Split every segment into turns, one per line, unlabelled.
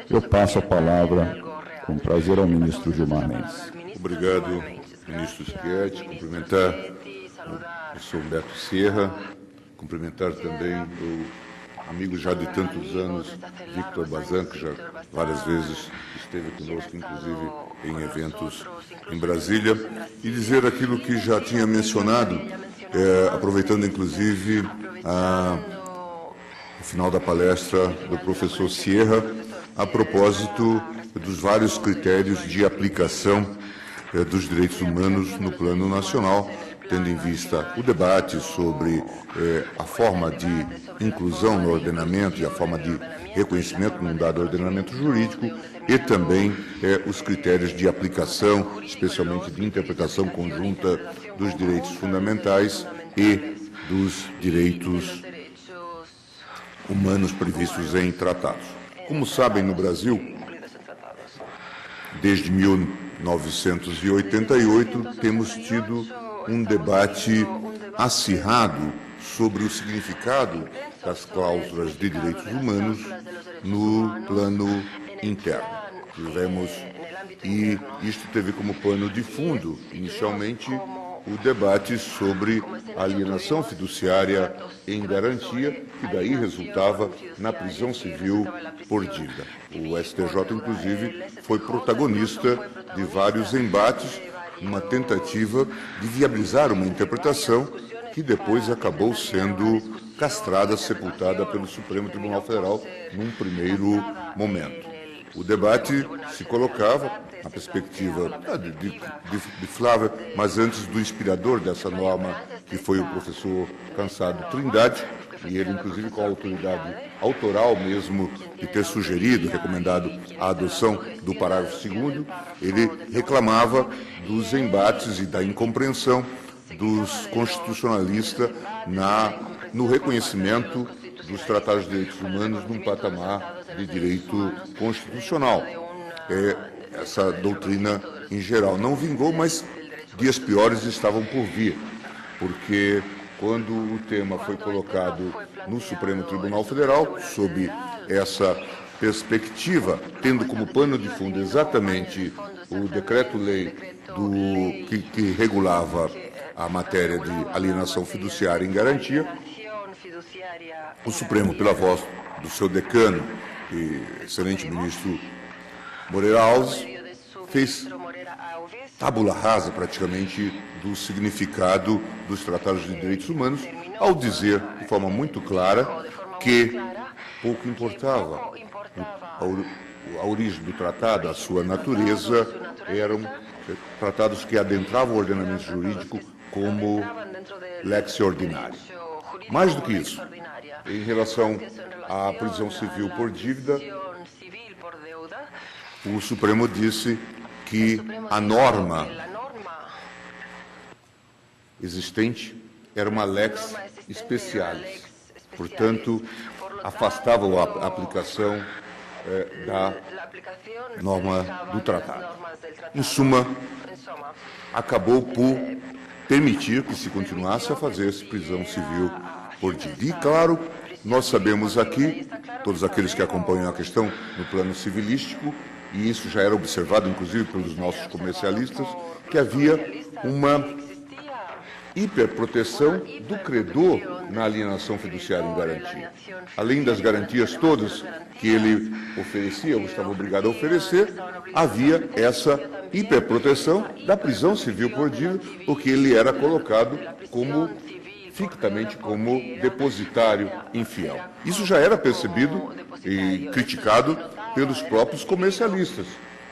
Eu passo a palavra, com prazer, ao ministro Gilmar Mendes.
Obrigado, ministro Schietti. Cumprimentar o professor Humberto Sierra, cumprimentar também o amigo já de tantos anos, Victor Bazan, que já várias vezes esteve conosco, inclusive em eventos em Brasília, e dizer aquilo que já tinha mencionado, aproveitando inclusive o final da palestra do professor Sierra, a propósito dos vários critérios de aplicação dos direitos humanos no plano nacional, tendo em vista o debate sobre a forma de inclusão no ordenamento e a forma de reconhecimento num dado ordenamento jurídico e também os critérios de aplicação, especialmente de interpretação conjunta dos direitos fundamentais e dos direitos humanos previstos em tratados. Como sabem, no Brasil, desde 1988, temos tido um debate acirrado sobre o significado das cláusulas de direitos humanos no plano interno. E isto teve como pano de fundo, inicialmente, o debate sobre a alienação fiduciária em garantia, que daí resultava na prisão civil por dívida. O STJ, inclusive, foi protagonista de vários embates, uma tentativa de viabilizar uma interpretação que depois acabou sendo castrada, sepultada pelo Supremo Tribunal Federal num primeiro momento. O debate se colocava na perspectiva de Flávia, mas antes do inspirador dessa norma, que foi o professor Cansado Trindade, e ele, inclusive, com a autoridade autoral mesmo de ter sugerido, recomendado a adoção do parágrafo 2º, ele reclamava dos embates e da incompreensão dos constitucionalistas no reconhecimento dos tratados de direitos humanos num patamar de direito constitucional. Essa doutrina, em geral, não vingou, mas dias piores estavam por vir, porque quando o tema foi colocado no Supremo Tribunal Federal, sob essa perspectiva, tendo como pano de fundo exatamente o decreto-lei que regulava a matéria de alienação fiduciária em garantia, o Supremo, pela voz do seu decano e excelente ministro Moreira Alves, fez tábula rasa, praticamente, do significado dos tratados de direitos humanos, ao dizer, de forma muito clara, que pouco importava a origem do tratado, a sua natureza, eram tratados que adentravam o ordenamento jurídico como lex ordinária. Mais do que isso, em relação à prisão civil por dívida, o Supremo disse que a norma existente era uma lex specialis, portanto, afastava a aplicação da norma do tratado. Em suma, acabou por permitir que se continuasse a fazer essa prisão civil por dívida. E, claro, nós sabemos aqui, todos aqueles que acompanham a questão no plano civilístico, e isso já era observado, inclusive, pelos nossos comercialistas, que havia uma hiperproteção do credor na alienação fiduciária em garantia. Além das garantias todas que ele oferecia, ou estava obrigado a oferecer, havia essa hiperproteção da prisão civil por dívida, porque ele era colocado fictamente como depositário infiel. Isso já era percebido e criticado pelos próprios comercialistas,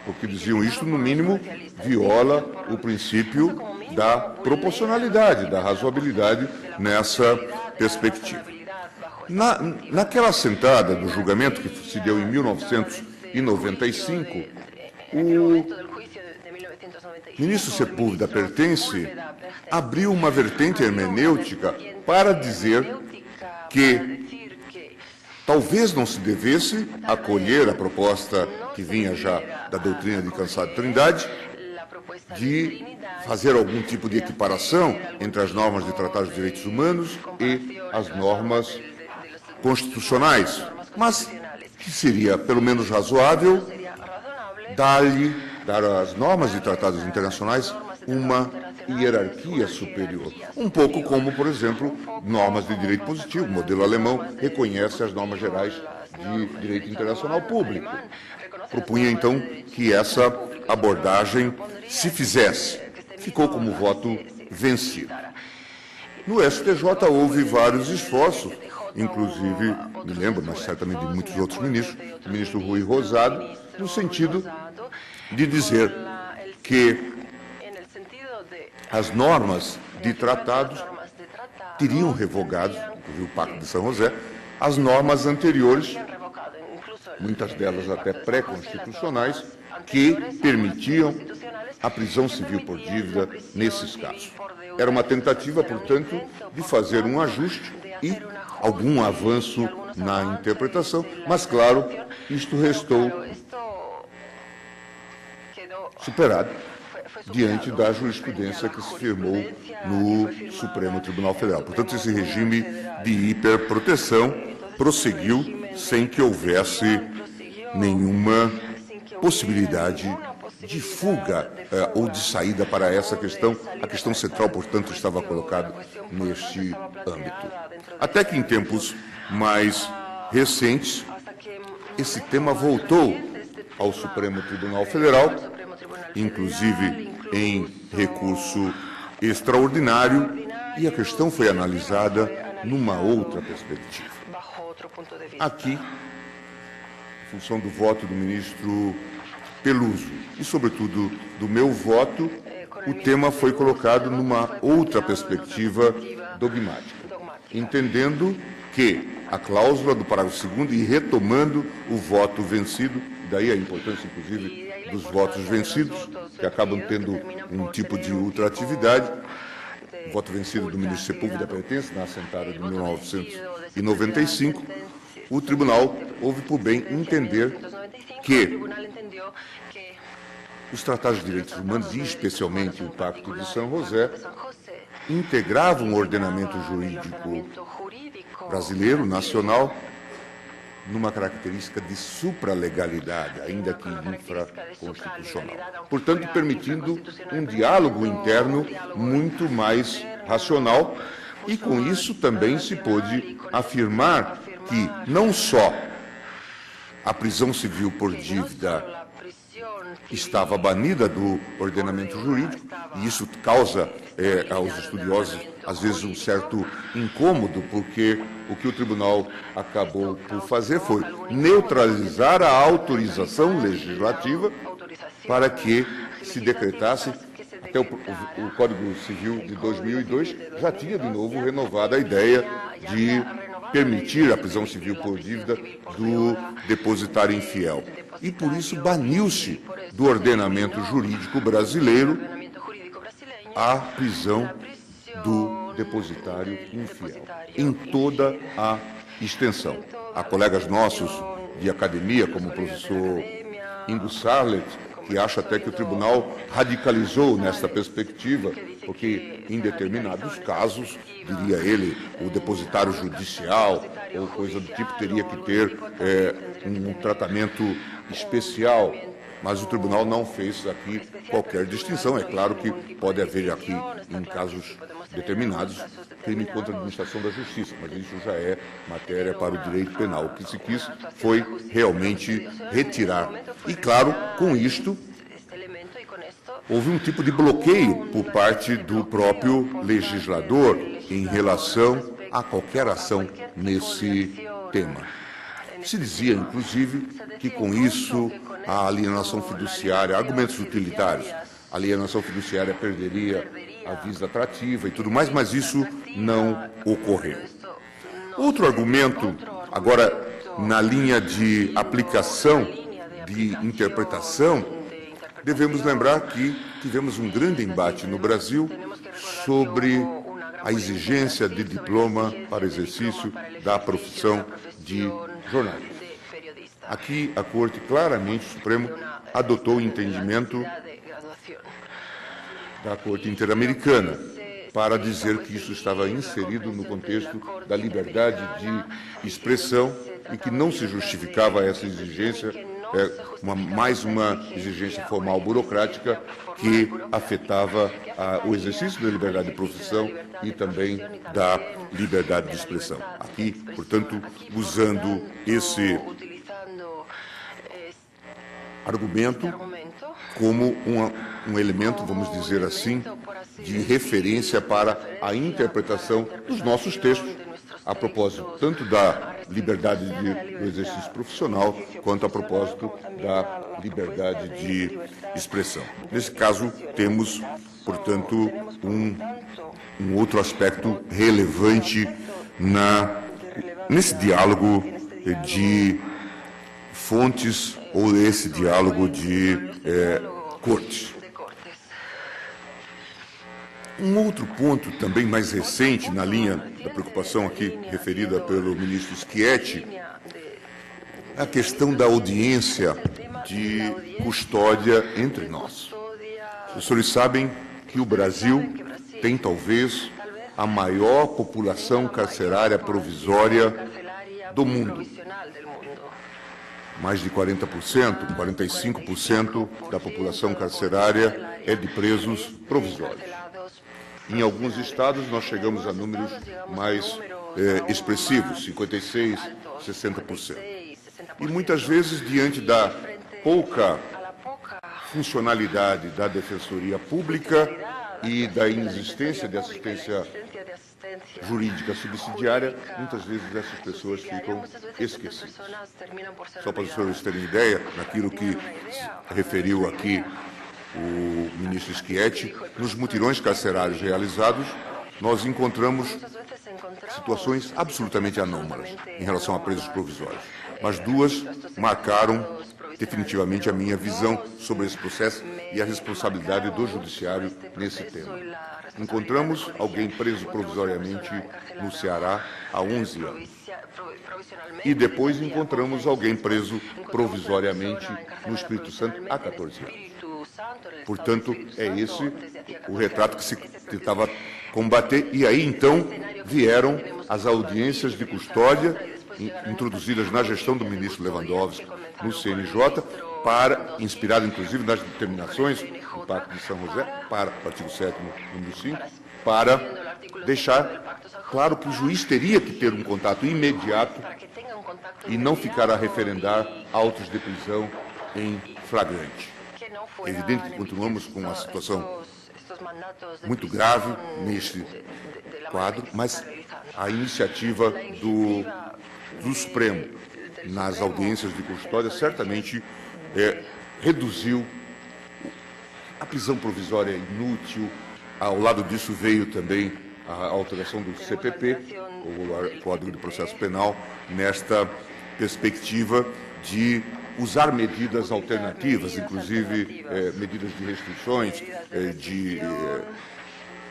porque diziam isto, no mínimo, viola o princípio da proporcionalidade, da razoabilidade nessa perspectiva. Naquela sentada do julgamento que se deu em 1995, o ministro Sepúlveda Pertence abriu uma vertente hermenêutica para dizer que talvez não se devesse acolher a proposta que vinha já da doutrina de Cansado Trindade, de fazer algum tipo de equiparação entre as normas de tratados de direitos humanos e as normas constitucionais. Mas que seria pelo menos razoável dar às normas de tratados internacionais uma hierarquia superior. Um pouco como, por exemplo, normas de direito positivo. O modelo alemão reconhece as normas gerais de direito internacional público. Propunha, então, que essa abordagem se fizesse. Ficou como voto vencido. No STJ houve vários esforços, inclusive, me lembro, mas certamente de muitos outros ministros, o ministro Rui Rosado, no sentido de dizer que as normas de tratados teriam revogado, inclusive o Pacto de São José, as normas anteriores, muitas delas até pré-constitucionais, que permitiam a prisão civil por dívida nesses casos. Era uma tentativa, portanto, de fazer um ajuste e algum avanço na interpretação, mas, claro, isto restou superado diante da jurisprudência que se firmou no Supremo Tribunal Federal. Portanto, esse regime de hiperproteção prosseguiu sem que houvesse nenhuma possibilidade de fuga ou de saída para essa questão. A questão central, portanto, estava colocada neste âmbito. Até que em tempos mais recentes, esse tema voltou ao Supremo Tribunal Federal, inclusive em recurso extraordinário, e a questão foi analisada numa outra perspectiva. Aqui, em função do voto do ministro Peluso e, sobretudo, do meu voto, o tema foi colocado numa outra perspectiva dogmática, entendendo que a cláusula do parágrafo 2º e retomando o voto vencido, daí a importância, inclusive, dos votos vencidos, que acabam tendo um tipo de ultratividade. O voto vencido do ministro Sepúlveda Pertence, na assentada de 1995, o tribunal houve por bem entender que os tratados de direitos humanos, e especialmente o Pacto de São José, integravam o ordenamento jurídico brasileiro, nacional, numa característica de supralegalidade, ainda que infraconstitucional. Portanto, permitindo um diálogo interno muito mais racional, e com isso também se pôde afirmar que não só a prisão civil por dívida estava banida do ordenamento jurídico, e isso causa aos estudiosos, às vezes, um certo incômodo, porque o que o tribunal acabou por fazer foi neutralizar a autorização legislativa para que se decretasse, até o Código Civil de 2002 já tinha de novo renovado a ideia de permitir a prisão civil por dívida do depositário infiel. E por isso baniu-se do ordenamento jurídico brasileiro a prisão do depositário infiel, em toda a extensão. Há colegas nossos de academia, como o professor Ingo Sarlet, que acha até que o tribunal radicalizou nesta perspectiva, porque em determinados casos, diria ele, o depositário judicial ou coisa do tipo teria que ter um tratamento especial, mas o tribunal não fez aqui qualquer distinção. É claro que pode haver aqui, em casos determinados, crime contra a administração da justiça, mas isso já é matéria para o direito penal. O que se quis foi realmente retirar. E, claro, com isto, houve um tipo de bloqueio por parte do próprio legislador em relação a qualquer ação nesse tema. Se dizia, inclusive, que com isso a alienação fiduciária, argumentos utilitários, a alienação fiduciária perderia a visa atrativa e tudo mais, mas isso não ocorreu. Outro argumento, agora na linha de aplicação, de interpretação, devemos lembrar que tivemos um grande embate no Brasil sobre a exigência de diploma para exercício da profissão de jornalista. Aqui a Corte, claramente, o Supremo, adotou o entendimento da Corte Interamericana para dizer que isso estava inserido no contexto da liberdade de expressão e que não se justificava essa exigência, mais uma exigência formal burocrática que afetava o exercício da liberdade de profissão e também da liberdade de expressão. Aqui, portanto, usando esse argumento como um elemento, vamos dizer assim, de referência para a interpretação dos nossos textos, a propósito tanto da liberdade do exercício profissional, quanto a propósito da liberdade de expressão. Nesse caso, temos, portanto, um outro aspecto relevante nesse diálogo de fontes ou esse diálogo de cortes. Um outro ponto também mais recente, na linha da preocupação aqui referida pelo ministro Schietti, é a questão da audiência de custódia entre nós. Os senhores sabem que o Brasil tem talvez a maior população carcerária provisória do mundo. Mais de 40%, 45% da população carcerária é de presos provisórios. Em alguns estados, nós chegamos a números mais expressivos, 56%, 60%. E muitas vezes, diante da pouca funcionalidade da Defensoria Pública e da inexistência de assistência jurídica subsidiária, muitas vezes essas pessoas ficam esquecidas. Só para os senhores terem ideia, naquilo que referiu aqui o ministro Schietti, nos mutirões carcerários realizados, nós encontramos situações absolutamente anômalas em relação a presos provisórios. Mas duas marcaram definitivamente a minha visão sobre esse processo e a responsabilidade do judiciário nesse tema. Encontramos alguém preso provisoriamente no Ceará há 11 anos. E depois encontramos alguém preso provisoriamente no Espírito Santo há 14 anos. Portanto, é esse o retrato que se tentava combater. E aí, então, vieram as audiências de custódia introduzidas na gestão do ministro Lewandowski no CNJ, inspirado, inclusive, nas determinações do Pacto de São José, para o artigo 7º, número 5, para deixar claro que o juiz teria que ter um contato imediato e não ficar a referendar autos de prisão em flagrante. É evidente que continuamos com uma situação muito grave neste quadro, mas a iniciativa do Supremo nas audiências de custódia certamente reduziu a prisão provisória inútil. Ao lado disso veio também a alteração do CPP, o Código de Processo Penal, nesta perspectiva de usar medidas alternativas, inclusive medidas de restrições,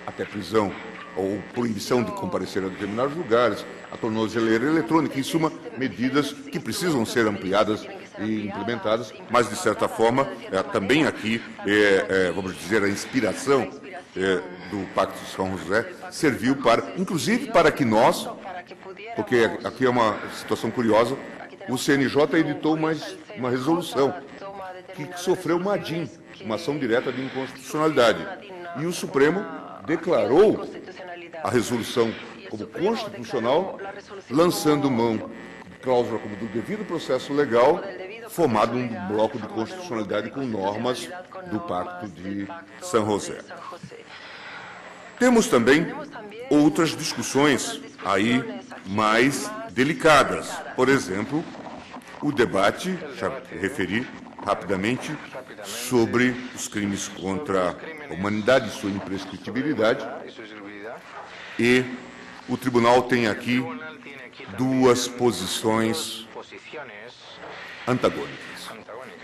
até prisão ou proibição de comparecer a determinados lugares, a tornozeleira eletrônica, em suma, medidas que precisam ser ampliadas e implementadas, mas, de certa forma, também aqui, vamos dizer, a inspiração do Pacto de São José serviu para, inclusive, para que nós, porque aqui é uma situação curiosa, o CNJ editou uma resolução que sofreu uma ADIM, uma ação direta de inconstitucionalidade. E o Supremo declarou a resolução como constitucional, lançando mão de cláusula como do devido processo legal, formado um bloco de constitucionalidade com normas do Pacto de São José. Temos também outras discussões aí mais delicadas. Por exemplo, o debate, já referi rapidamente, sobre os crimes contra a humanidade e sua imprescritibilidade. E o tribunal tem aqui duas posições antagônicas.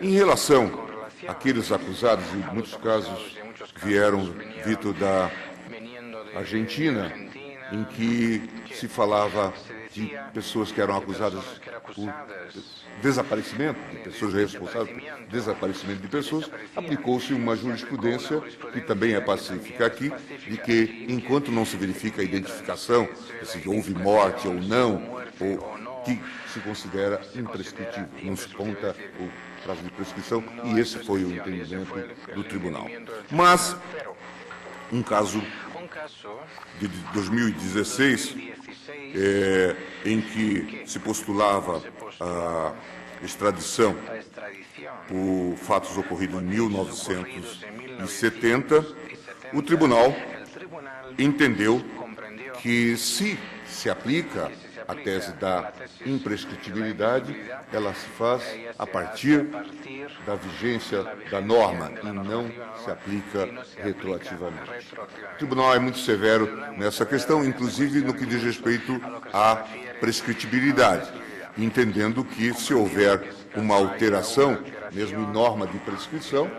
Em relação àqueles acusados, em muitos casos vieram, Vitor, da Argentina, em que se falava de pessoas que eram acusadas por desaparecimento, de pessoas responsáveis por desaparecimento de pessoas, aplicou-se uma jurisprudência, que também é pacífica aqui, de que, enquanto não se verifica a identificação, se houve morte ou não, ou que se considera imprescritível, não se conta o prazo de prescrição, e esse foi o entendimento do tribunal. Mas um caso de 2016, em que se postulava a extradição por fatos ocorridos em 1970, o tribunal entendeu que, se aplica a tese da imprescritibilidade, ela se faz a partir da vigência da norma e não se aplica retroativamente. O tribunal é muito severo nessa questão, inclusive no que diz respeito à prescritibilidade, entendendo que, se houver uma alteração, mesmo em norma de prescrição,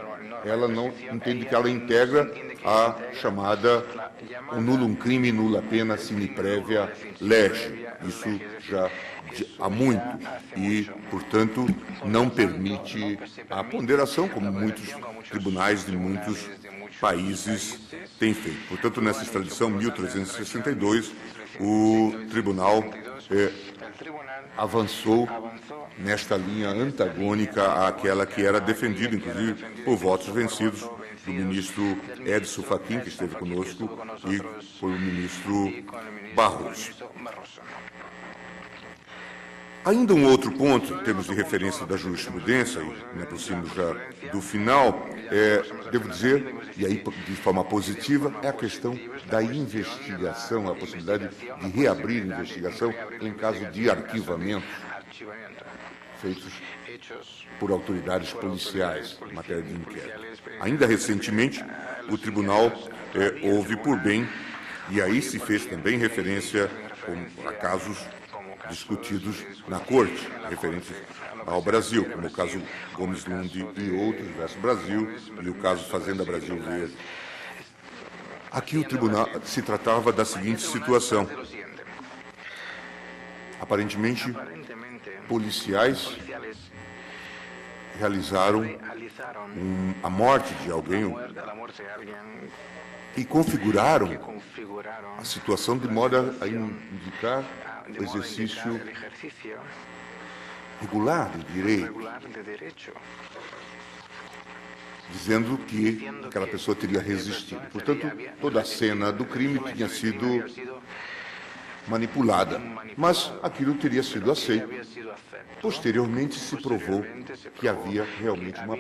ela não entende que ela integra a chamada nullum crime, nulla pena, sine previa lege. Isso já há muito e, portanto, não permite a ponderação, como muitos tribunais de muitos países têm feito. Portanto, nessa extradição 1362, o tribunal avançou nesta linha antagônica àquela que era defendida, inclusive, por votos vencidos do ministro Edson Fachin, que esteve conosco, e por o ministro Barroso. Ainda um outro ponto, em termos de referência da jurisprudência, e me aproximo já do final, devo dizer, e aí de forma positiva, é a questão da investigação, a possibilidade de reabrir investigação em caso de arquivamentos feitos por autoridades policiais em matéria de inquérito. Ainda recentemente, o tribunal houve por bem, e aí se fez também referência a casos discutidos na Corte, referentes ao Brasil, como o caso Gomes Lund e outros, versus Brasil, e o caso Fazenda Brasil Verde. Aqui o tribunal se tratava da seguinte situação. Aparentemente, policiais realizaram a morte de alguém e configuraram a situação de modo a indicar o exercício regular do direito, dizendo que aquela pessoa teria resistido. Portanto, toda a cena do crime tinha sido manipulada, mas aquilo teria sido aceito. Posteriormente, se provou que havia realmente uma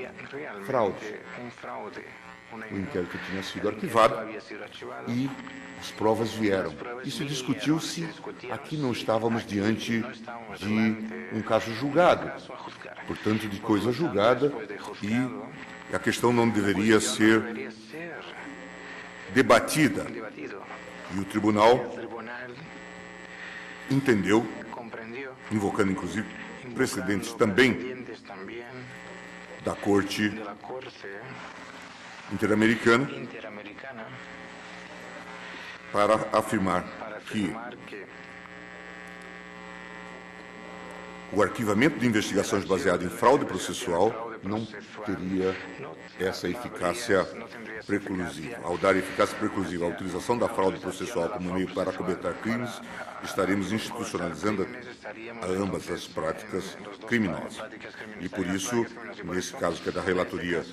fraude. O inquérito tinha sido arquivado e as provas vieram. E se discutiu se aqui não estávamos diante de um caso julgado, portanto, de coisa julgada, e a questão não deveria ser debatida. E o tribunal entendeu, invocando inclusive precedentes também da Corte Interamericana, para afirmar que o arquivamento de investigações baseado em fraude processual não teria essa eficácia preclusiva. Ao dar eficácia preclusiva à utilização da fraude processual como meio para cometer crimes, estaremos institucionalizando a ambas as práticas criminosas. E por isso, nesse caso que é da relatoria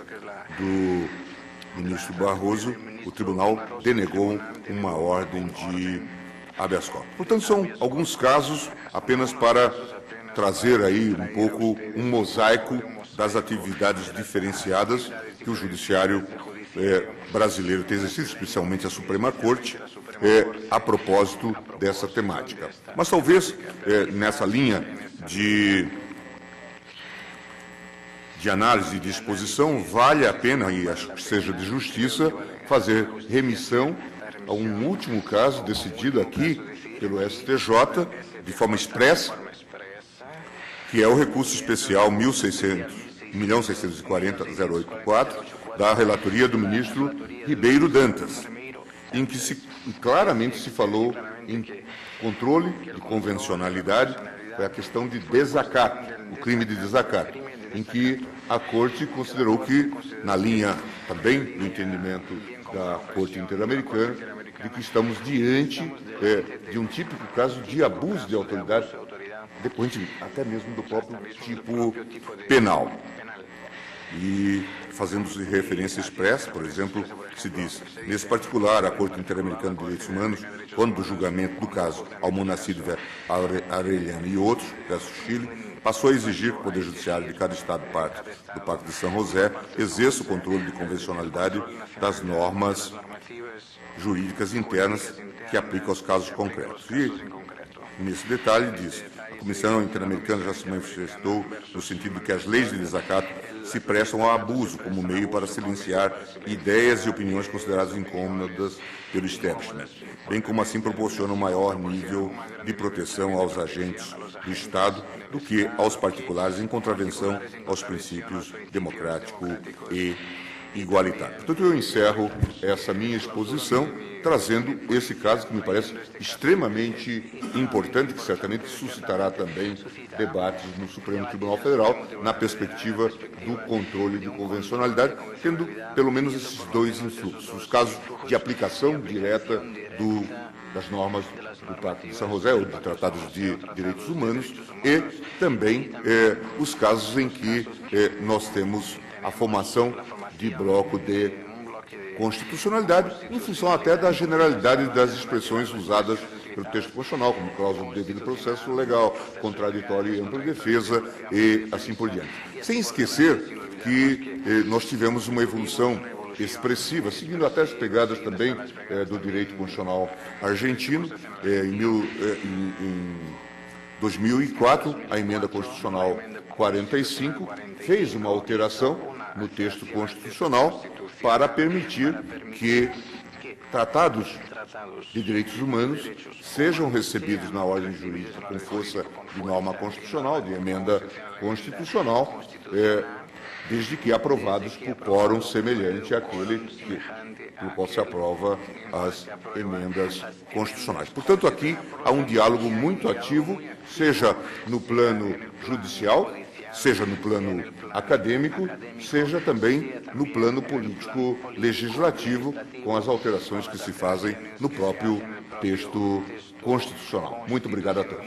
do ministro Barroso, o tribunal denegou uma ordem de habeas corpus. Portanto, são alguns casos apenas para trazer aí um pouco um mosaico das atividades diferenciadas que o judiciário brasileiro tem exercido, especialmente a Suprema Corte, a propósito dessa temática. Mas talvez nessa linha de análise e de exposição, vale a pena, e acho que seja de justiça, fazer remissão a um último caso decidido aqui pelo STJ, de forma expressa, que é o recurso especial 1.640.084, da relatoria do ministro Ribeiro Dantas, em que claramente se falou em controle de convencionalidade, foi a questão de desacato, o crime de desacato, em que a Corte considerou que, na linha também do entendimento da Corte Interamericana, de que estamos diante de um típico caso de abuso de autoridade depoente até mesmo do próprio tipo penal. E fazendo-se referência expressa, por exemplo, se diz, nesse particular, a Corte Interamericana de Direitos Humanos, quando do julgamento do caso Almonacid Arellano e outros, versus Chile, passou a exigir que o Poder Judiciário de cada Estado parte do Pacto de São José exerça o controle de convencionalidade das normas jurídicas internas que aplicam aos casos concretos. E, nesse detalhe, diz, a Comissão Interamericana já se manifestou no sentido de que as leis de desacato se prestam ao abuso como meio para silenciar ideias e opiniões consideradas incômodas pelo establishment, bem como assim proporciona um maior nível de proteção aos agentes do Estado do que aos particulares em contravenção aos princípios democrático e igualitário. Portanto, eu encerro essa minha exposição trazendo esse caso que me parece extremamente importante, que certamente suscitará também debates no Supremo Tribunal Federal, na perspectiva do controle de convencionalidade, tendo pelo menos esses dois influxos, os casos de aplicação direta das normas do Pacto de São José, ou de tratados de direitos humanos, e também os casos em que nós temos a formação de bloco de constitucionalidade, em função até da generalidade das expressões usadas pelo texto constitucional, como cláusula do devido processo legal, contraditório e ampla defesa, e assim por diante. Sem esquecer que nós tivemos uma evolução expressiva, seguindo até as pegadas também do direito constitucional argentino. Em 2004, a emenda constitucional 45 fez uma alteração no texto constitucional para permitir que tratados de direitos humanos sejam recebidos na ordem jurídica com força de norma constitucional, de emenda constitucional, desde que aprovados por quórum semelhante àquele pelo qual se aprova as emendas constitucionais. Portanto, aqui há um diálogo muito ativo, seja no plano judicial, seja no plano acadêmico, seja também no plano político-legislativo, com as alterações que se fazem no próprio texto constitucional. Muito obrigado a todos.